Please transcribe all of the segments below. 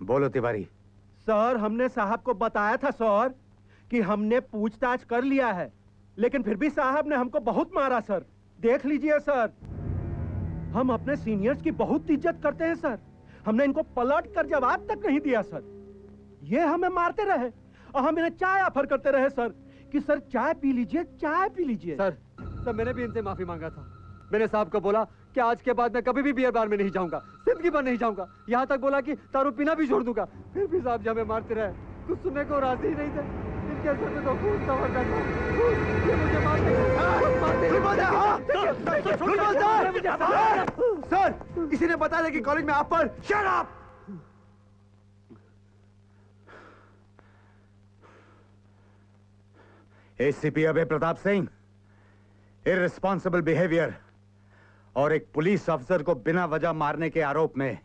बोलो तिवारी। सर, हमने साहब को बताया था सर कि हमने पूछताछ कर लिया है, लेकिन फिर भी साहब ने हमको बहुत मारा सर। देख लीजिए सर, हम अपने सीनियर्स की बहुत इज्जत करते हैं सर। हमने इनको पलट कर जवाब तक नहीं दिया सर। ये हमें मारते रहे और हम इन्हें चाय ऑफर करते रहे सर कि सर चाय पी लीजिए, चाय पी लीजिए। सर मैंने भी इनसे माफी मांगा था। मैंने साहब को बोला कि आज के बाद मैं कभी भी बियर बार में नहीं जाऊंगा, जिंदगी भर नहीं जाऊंगा। यहाँ तक बोला कि दारू पीना भी छोड़ दूंगा। फिर भी साहब जब हमें मारते रहे, कुछ सुनने को राजी ही नहीं थे। इनके सर में तो खून सवार था। ये मुझे मारते सर, इसी ने बताया कि कॉलेज में आप पर। Shut up! एसीपी अभय प्रताप सिंह, इररिस्पॉन्सिबल बिहेवियर और एक पुलिस अफसर को बिना वजह मारने के आरोप में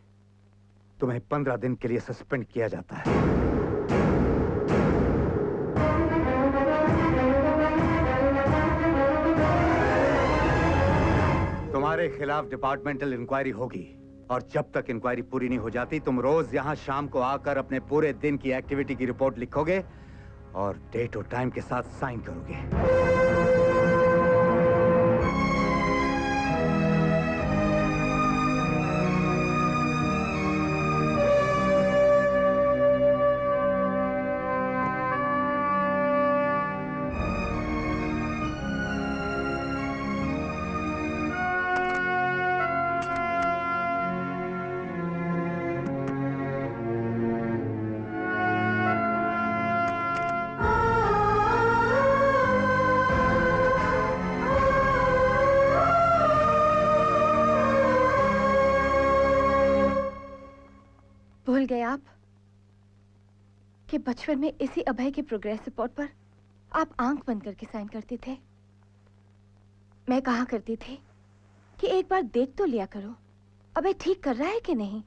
तुम्हें 15 दिन के लिए सस्पेंड किया जाता है। तुम्हारे खिलाफ डिपार्टमेंटल इंक्वायरी होगी और जब तक इंक्वायरी पूरी नहीं हो जाती, तुम रोज यहां शाम को आकर अपने पूरे दिन की एक्टिविटी की रिपोर्ट लिखोगे और डेट और टाइम के साथ साइन करोगे। भूल गए आप कि बचपन में इसी अभय के प्रोग्रेस रिपोर्ट पर आप आंख बंद करके साइन करते थे। मैं कहा करती थी कि एक बार देख तो लिया करो अभय ठीक कर रहा है कि नहीं,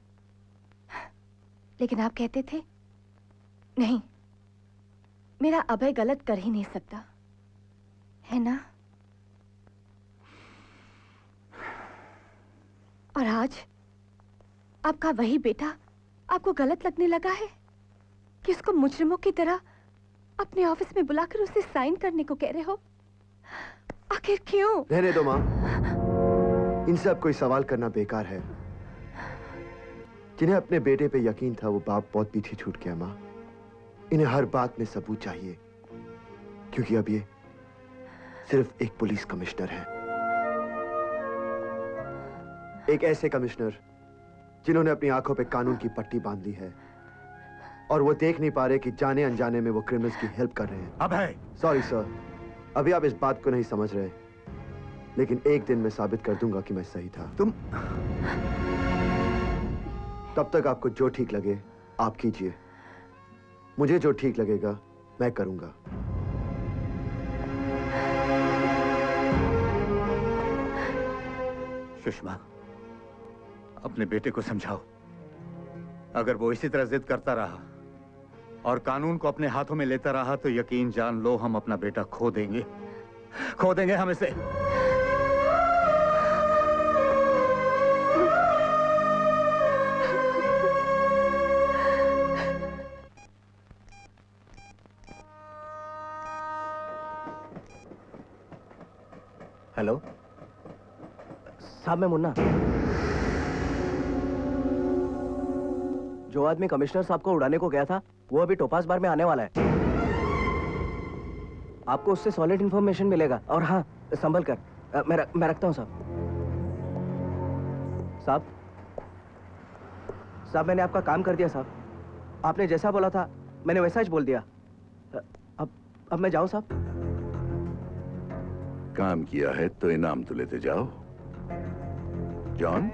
लेकिन आप कहते थे नहीं, मेरा अभय गलत कर ही नहीं सकता, है ना? और आज आपका वही बेटा आपको गलत लगने लगा है कि उसको मुजरिमों की तरह अपने ऑफिस में बुलाकर उसे साइन करने को कह रहे हो। आखिर क्यों? रहने दो माँ, इनसे अब कोई सवाल करना बेकार है। जिन्हें अपने बेटे पे यकीन था वो बाप बहुत पीछे छूट गया माँ। इन्हें हर बात में सबूत चाहिए, क्योंकि अब ये सिर्फ एक पुलिस कमिश्नर है। एक ऐसे कमिश्नर जिन्होंने अपनी आंखों पे कानून की पट्टी बांध ली है और वो देख नहीं पा रहे कि जाने अनजाने में वो क्रिमिनल्स की हेल्प कर रहे हैं। अभय! सॉरी सर, अभी आप इस बात को नहीं समझ रहे, लेकिन एक दिन मैं साबित कर दूंगा कि मैं सही था। तुम तब तक आपको जो ठीक लगे आप कीजिए, मुझे जो ठीक लगेगा मैं करूंगा। सुषमा, अपने बेटे को समझाओ। अगर वो इसी तरह जिद करता रहा और कानून को अपने हाथों में लेता रहा तो यकीन जान लो हम अपना बेटा खो देंगे हम इसे। हेलो साहब, मैं मुन्ना। जो आदमी कमिश्नर साहब को उड़ाने को गया था वो अभी टोपाज बार में आने वाला है। आपको उससे सॉलिड इंफॉर्मेशन मिलेगा। और हाँ, संभल कर, मैं रखता हूँ साहब। साहब मैंने आपका काम कर दिया साहब। आपने जैसा बोला था मैंने वैसा ही बोल दिया। अब मैं जाऊँ साहब? काम किया है तो इनाम तो लेते जाओ। जॉन,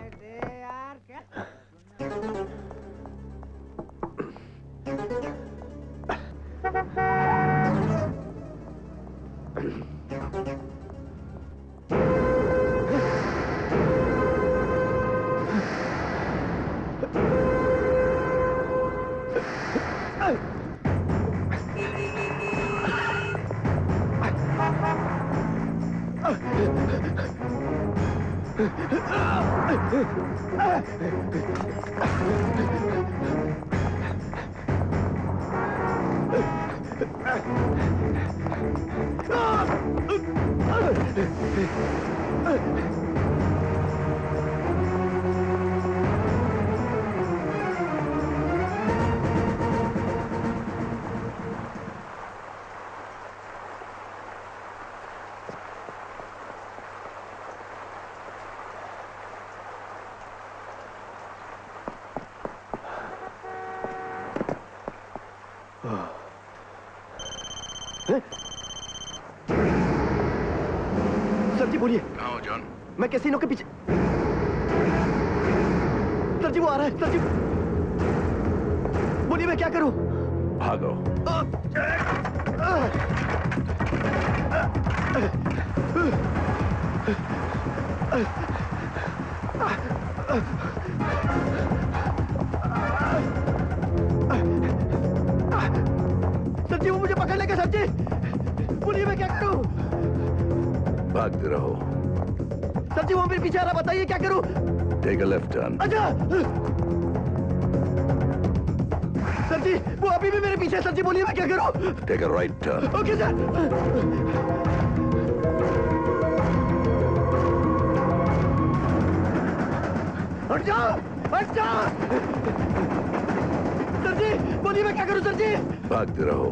सर जी बोलिए। कहाँ हो जॉन? मैं कैसीनो के पीछे। सर जी वो आ रहा है। सर जी बोलिए मैं क्या करूं? भागो। सर जी वो मुझे पकड़ लेगा। सर जी बोलिए मैं क्या करूं? भागते रहो। सर जी वो मेरे पीछे आ रहा, बताइए क्या करूं? Take a left turn. अच्छा सर जी वो अभी भी मेरे पीछे है। सर जी बोलिए मैं क्या करूं? Take a right turn. Okay sir. हट जाओ, हट जाओ। सर जी बोलिए मैं क्या करूं? सर जी भागते रहो।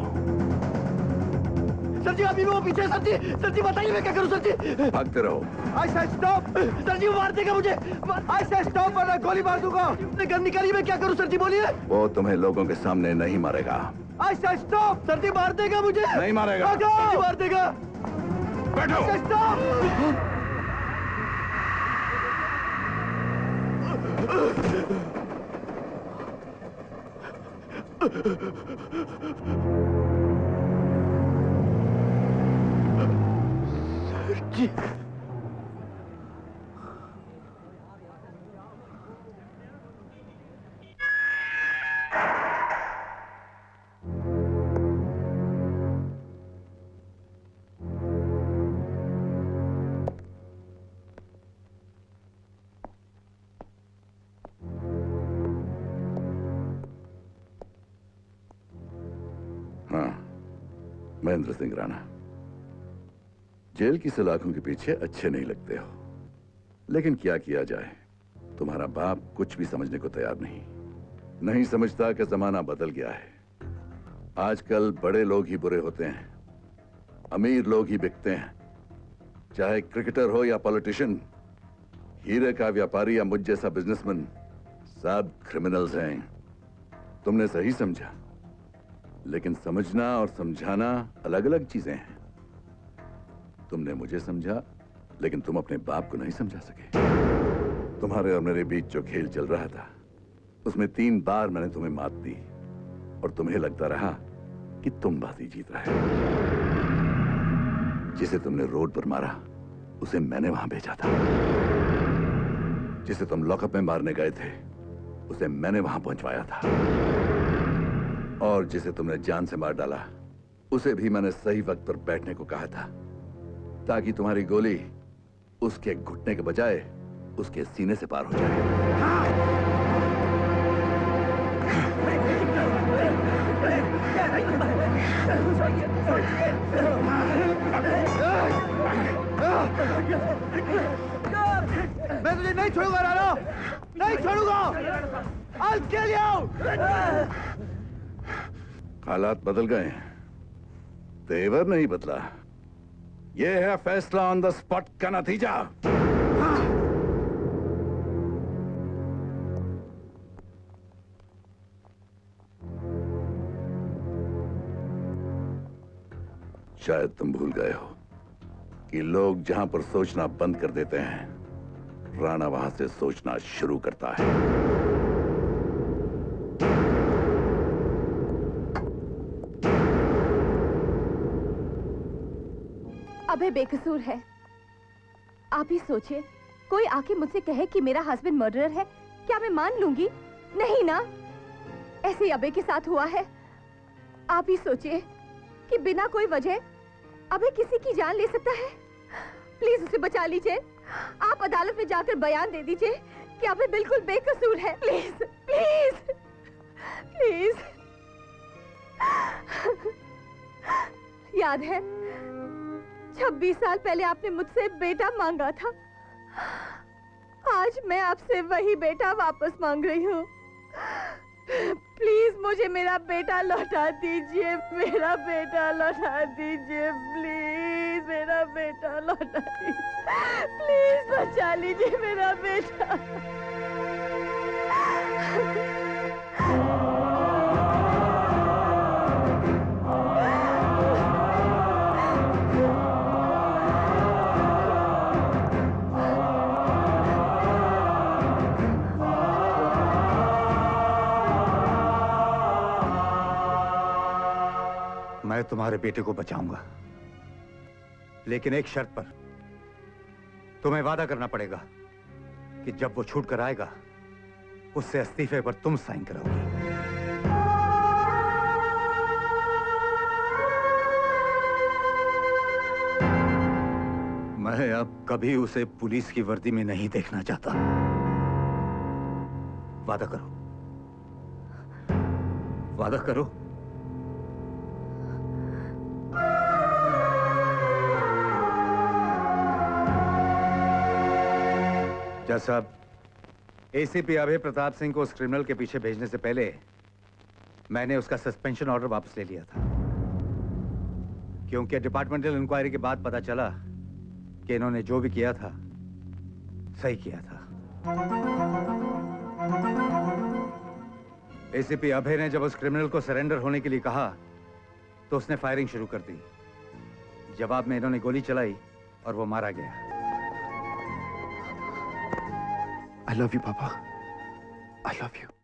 सर जी अभी भी वो पीछे है। सर जी बताइए मैं क्या करूं? सर जी भागते रहो। आई से स्टॉप। सर जी वो मार देगा मुझे। आई से स्टॉप वरना गोली मार दूंगा। उसने गन निकाली, मैं क्या करूं? सर जी बोलिए। वो तुम्हें लोगों के सामने नहीं मारेगा। आई से स्टॉप। सर जी मार देगा मुझे। नहीं मारेगा। सर जी मार देगा। बैठो। स्टॉप। सर जी महेंद्र सिंह राणा। जेल की सलाखों के पीछे अच्छे नहीं लगते हो, लेकिन क्या किया जाए, तुम्हारा बाप कुछ भी समझने को तैयार नहीं समझता कि जमाना बदल गया है। आजकल बड़े लोग ही बुरे होते हैं, अमीर लोग ही बिकते हैं। चाहे क्रिकेटर हो या पॉलिटिशियन, हीरे का व्यापारी या मुझ जैसा बिजनेसमैन, सब क्रिमिनल्स हैं। तुमने सही समझा, लेकिन समझना और समझाना अलग अलग चीजें हैं। तुमने मुझे समझा, लेकिन तुम अपने बाप को नहीं समझा सके। तुम्हारे और मेरे बीच जो खेल चल रहा था, उसमें 3 बार मैंने तुम्हें मात दी और तुम्हें लगता रहा कि तुम बाजी जीत रहे। जिसे तुमने रोड पर मारा, उसे मैंने वहां भेजा था। जिसे तुम लॉकअप में मारने गए थे, उसे मैंने वहां पहुंचवाया था। और जिसे तुमने जान से मार डाला, उसे भी मैंने सही वक्त पर बैठने को कहा था, ताकि तुम्हारी गोली उसके घुटने के बजाय उसके सीने से पार हो जाए। मैं तुझे नहीं छोड़ूंगा राणा, नहीं छोड़ूंगा। I'll kill you! हालात बदल गए हैं, तेवर नहीं बदला। यह है फैसला ऑन द स्पॉट का नतीजा। शायद तुम भूल गए हो कि लोग जहां पर सोचना बंद कर देते हैं, राणा वहां से सोचना शुरू करता है। अबे बेकसूर है। आप ही सोचिए, कोई आके मुझसे कहे कि मेरा हस्बैंड मर्डरर है, क्या मैं मान लूंगी? नहीं ना। ऐसे ही अबे के साथ हुआ है। आप ही सोचिए कि बिना कोई वजह अबे किसी की जान ले सकता है। प्लीज उसे बचा लीजिए। आप अदालत में जाकर बयान दे दीजिए कि अबे बिल्कुल बेकसूर है। Please please please. याद है 26 साल पहले आपने मुझसे बेटा मांगा था। आज मैं आपसे वही बेटा वापस मांग रही हूँ। प्लीज मुझे मेरा बेटा लौटा दीजिए, मेरा बेटा लौटा दीजिए, प्लीज मेरा बेटा लौटा दीजिए, प्लीज बचा लीजिए मेरा बेटा। मैं तुम्हारे बेटे को बचाऊंगा, लेकिन एक शर्त पर। तुम्हें वादा करना पड़ेगा कि जब वो छूट कर आएगा उससे इस्तीफे पर तुम साइन कराओगी। मैं अब कभी उसे पुलिस की वर्दी में नहीं देखना चाहता। वादा करो, वादा करो। जज साहब, एसीपी अभय प्रताप सिंह को उस क्रिमिनल के पीछे भेजने से पहले मैंने उसका सस्पेंशन ऑर्डर वापस ले लिया था, क्योंकि डिपार्टमेंटल इंक्वायरी के बाद पता चला कि इन्होंने जो भी किया था सही किया था। एसीपी अभय ने जब उस क्रिमिनल को सरेंडर होने के लिए कहा तो उसने फायरिंग शुरू कर दी। जवाब में इन्होंने गोली चलाई और वो मारा गया। I love you, Papa. I love you.